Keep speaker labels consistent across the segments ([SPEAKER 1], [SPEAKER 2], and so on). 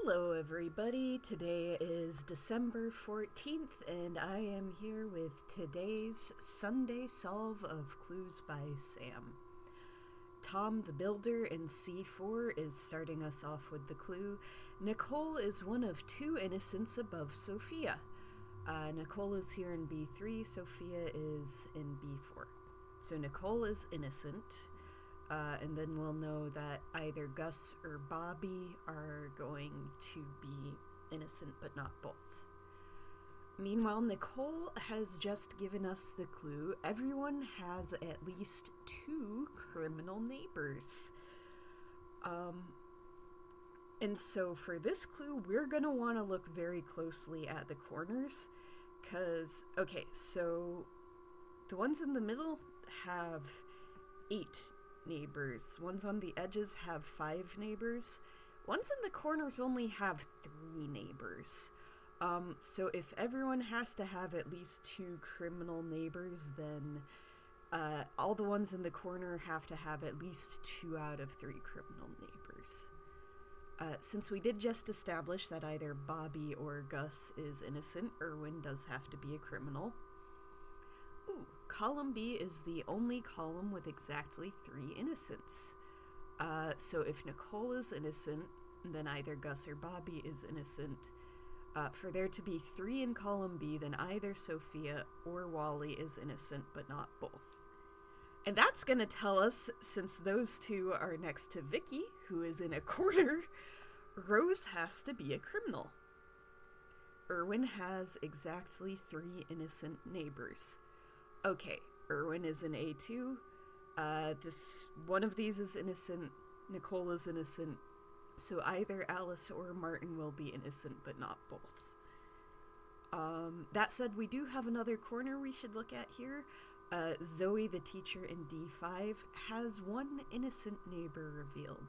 [SPEAKER 1] Hello everybody, today is December 14th and I am here with today's Sunday Solve of Clues by Sam. Tom the Builder in C4 is starting us off with the clue. Nicole is one of two innocents above Sophia. Nicole is here in B3, Sophia is in B4. So Nicole is innocent. And then we'll know that either Gus or Bobby are going to be innocent, but not both. Meanwhile, Nicole has just given us the clue. Everyone has at least two criminal neighbors. And so for this clue, we're going to want to look very closely at the corners. Okay, so the ones in the middle have 8 neighbors. Ones on the edges have 5 neighbors. Ones in the corners only have 3 neighbors. So if everyone has to have at least 2 criminal neighbors, then all the ones in the corner have to have at least 2 out of 3 criminal neighbors. Since we did just establish that either Bobby or Gus is innocent, Erwin does have to be a criminal. Ooh, column B is the only column with exactly 3 innocents. So if Nicole is innocent, then either Gus or Bobby is innocent. For there to be 3 in column B, then either Sophia or Wally is innocent, but not both. And that's going to tell us, since those two are next to Vicky, who is in a corner, Rose has to be a criminal. Erwin has exactly 3 innocent neighbors. Okay, Erwin is in A2. One of these is innocent. Nicole is innocent. So either Alice or Martin will be innocent, but not both. That said, we do have another corner we should look at here. Zoe, the teacher in D5, has 1 innocent neighbor revealed.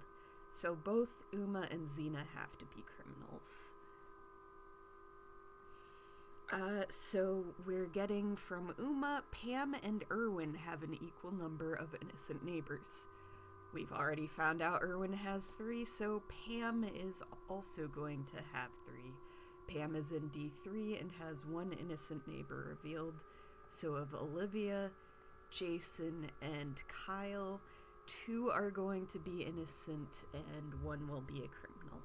[SPEAKER 1] So both Uma and Zena have to be criminals. So we're getting from Uma, Pam and Erwin have an equal number of innocent neighbors. We've already found out Erwin has 3, so Pam is also going to have 3. Pam is in D3 and has 1 innocent neighbor revealed. So of Olivia, Jason, and Kyle, 2 are going to be innocent and 1 will be a criminal.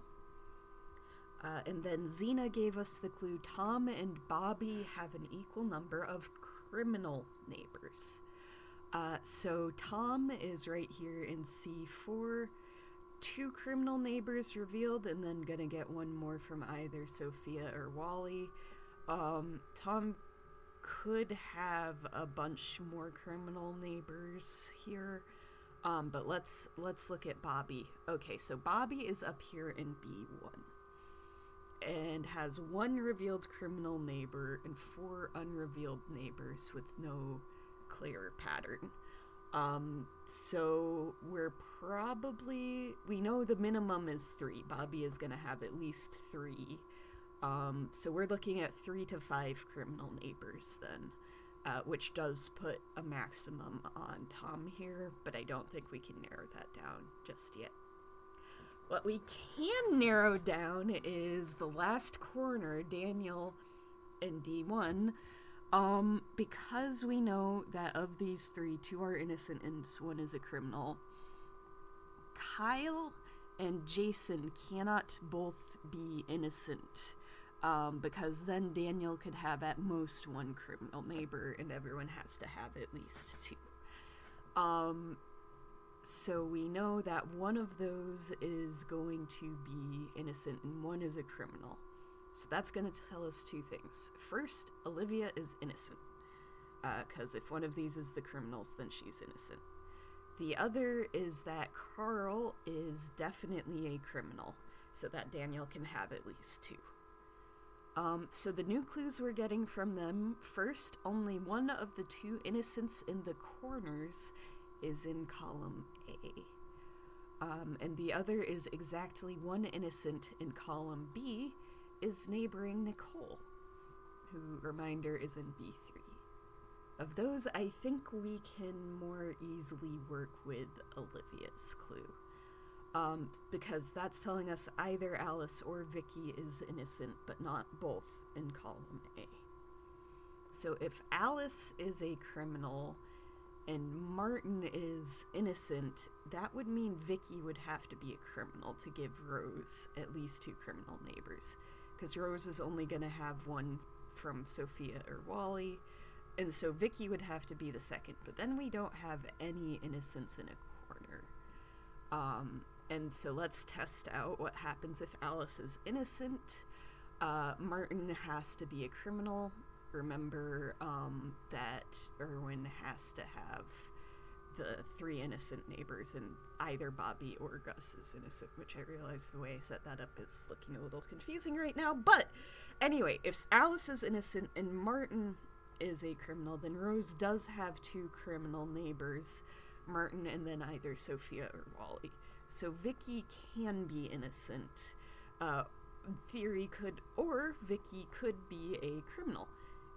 [SPEAKER 1] And then Zena gave us the clue. Tom and Bobby have an equal number of criminal neighbors. So Tom is right here in C4. 2 criminal neighbors revealed, and then gonna get 1 more from either Sophia or Wally. Tom could have a bunch more criminal neighbors here. But let's look at Bobby. Okay, so Bobby is up here in B1. And has 1 revealed criminal neighbor and 4 unrevealed neighbors with no clear pattern. So we know the minimum is 3. Bobby is going to have at least 3. So we're looking at 3 to 5 criminal neighbors then, which does put a maximum on Tom here, but I don't think we can narrow that down just yet. What we can narrow down is the last corner, Daniel in D1, because we know that of these 3, 2 are innocent and 1 is a criminal. Kyle and Jason cannot both be innocent, because then Daniel could have at most 1 criminal neighbor and everyone has to have at least 2. So we know that 1 of those is going to be innocent and 1 is a criminal. So that's going to tell us 2 things. First, Olivia is innocent, because if 1 of these is the criminals, then she's innocent. The other is that Carl is definitely a criminal, so that Daniel can have at least 2. So the new clues we're getting from them, first, only 1 of the 2 innocents in the corners is in column A. And the other is exactly 1 innocent in column B is neighboring Nicole, who, reminder, is in B3. Of those, I think we can more easily work with Olivia's clue. because that's telling us either Alice or Vicky is innocent, but not both in column A. So if Alice is a criminal and Martin is innocent, that would mean Vicky would have to be a criminal to give Rose at least 2 criminal neighbors, because Rose is only going to have one from Sophia or Wally, and so Vicky would have to be the second, but then we don't have any innocence in a corner. And so let's test out what happens if Alice is innocent. Martin has to be a criminal. Remember that Erwin has to have the 3 innocent neighbors, and either Bobby or Gus is innocent, which I realize the way I set that up is looking a little confusing right now. But anyway, if Alice is innocent and Martin is a criminal, then Rose does have 2 criminal neighbors, Martin and then either Sophia or Wally. So Vicky can be innocent. Theory could, or Vicky could be a criminal.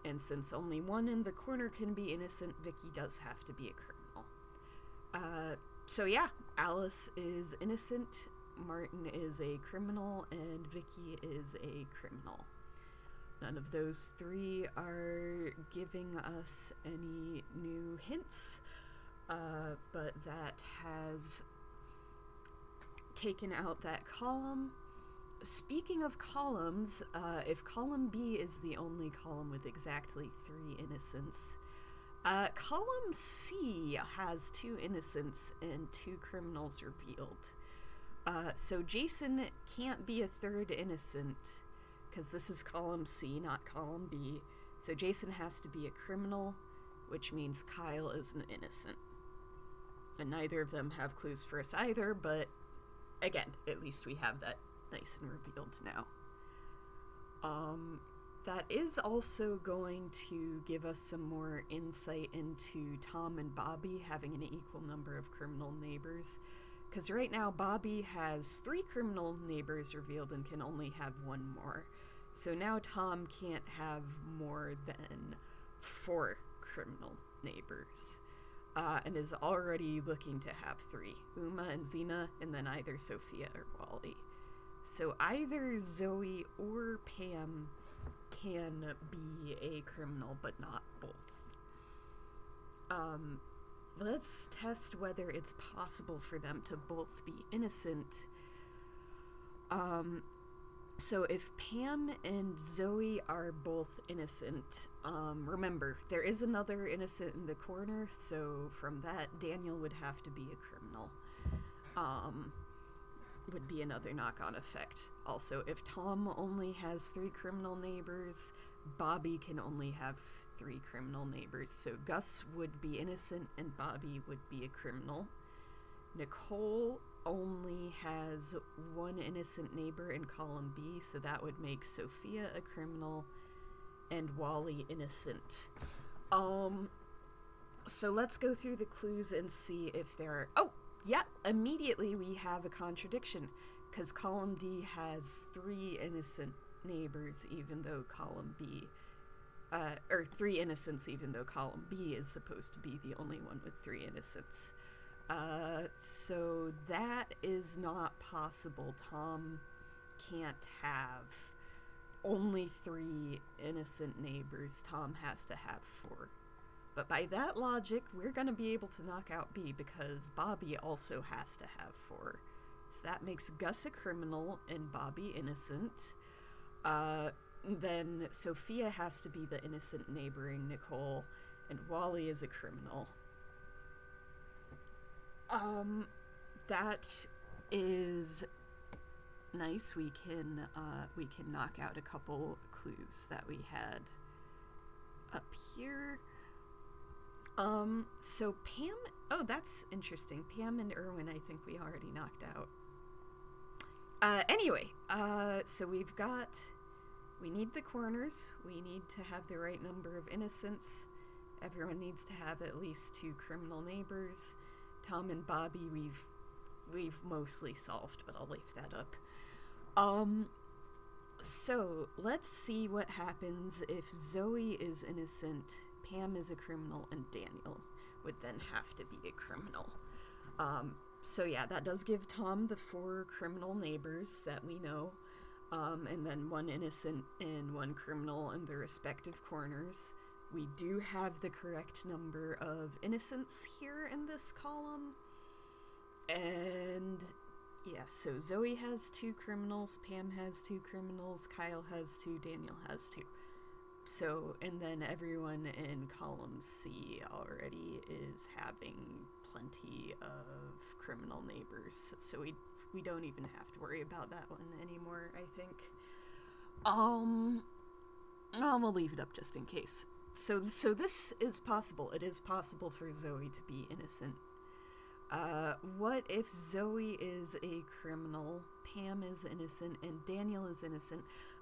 [SPEAKER 1] And since only one in the corner can be innocent, Vicky does have to be a criminal. So yeah, Alice is innocent, Martin is a criminal, and Vicky is a criminal. None of those 3 are giving us any new hints, but that has taken out that column. Speaking of columns, if column B is the only column with exactly 3 innocents, column C has 2 innocents and 2 criminals revealed. So Jason can't be a 3rd innocent, because this is column C, not column B. So Jason has to be a criminal, which means Kyle is an innocent. And neither of them have clues for us either, but again, at least we have that nice and revealed now. That is also going to give us some more insight into Tom and Bobby having an equal number of criminal neighbors, because right now Bobby has 3 criminal neighbors revealed and can only have 1 more. So now Tom can't have more than 4 criminal neighbors, and is already looking to have 3, Uma and Xena, and then either Sophia or Wally. So either Zoe or Pam can be a criminal, but not both. Let's test whether it's possible for them to both be innocent. So if Pam and Zoe are both innocent, remember, there is another innocent in the corner, so from that, Daniel would have to be a criminal. Would be another knock-on effect. Also, if Tom only has 3 criminal neighbors, Bobby can only have 3 criminal neighbors, so Gus would be innocent and Bobby would be a criminal. Nicole only has 1 innocent neighbor in column B, so that would make Sophia a criminal and Wally innocent. So let's go through the clues and see if there are... Oh! Yeah, immediately we have a contradiction, because column D has 3 innocent neighbors, even though column B, or 3 innocents, even though column B is supposed to be the only one with 3 innocents. So that is not possible. Tom can't have only 3 innocent neighbors. Tom has to have 4. But by that logic, we're going to be able to knock out B, because Bobby also has to have 4. So that makes Gus a criminal and Bobby innocent. Then Sophia has to be the innocent neighboring Nicole, and Wally is a criminal. That is nice. We can knock out a couple clues that we had up here. So Pam, oh, that's interesting. Pam and Erwin, I think we already knocked out. Anyway, so we need the corners. We need to have the right number of innocents. Everyone needs to have at least 2 criminal neighbors. Tom and Bobby, we've mostly solved, but I'll leave that up. So let's see what happens if Zoe is innocent, Pam is a criminal, and Daniel would then have to be a criminal. So yeah, that does give Tom the 4 criminal neighbors that we know, and then 1 innocent and 1 criminal in their respective corners. We do have the correct number of innocents here in this column. And yeah, so Zoe has 2 criminals, Pam has 2 criminals, Kyle has 2, Daniel has 2. So, and then everyone in column C already is having plenty of criminal neighbors, so we don't even have to worry about that one anymore, I think. We'll leave it up just in case. So this is possible. It is possible for Zoe to be innocent. What if Zoe is a criminal, Pam is innocent, and Daniel is innocent?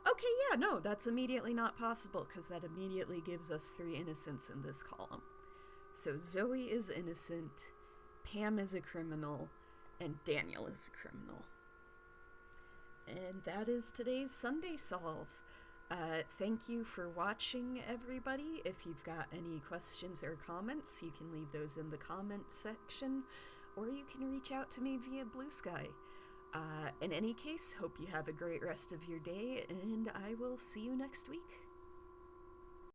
[SPEAKER 1] Okay, yeah, no, that's immediately not possible, because that immediately gives us 3 innocents in this column. So Zoe is innocent, Pam is a criminal, and Daniel is a criminal. And that is today's Sunday Solve. Thank you for watching, everybody. If you've got any questions or comments, you can leave those in the comment section, or you can reach out to me via Blue Sky. In any case, hope you have a great rest of your day, and I will see you next week.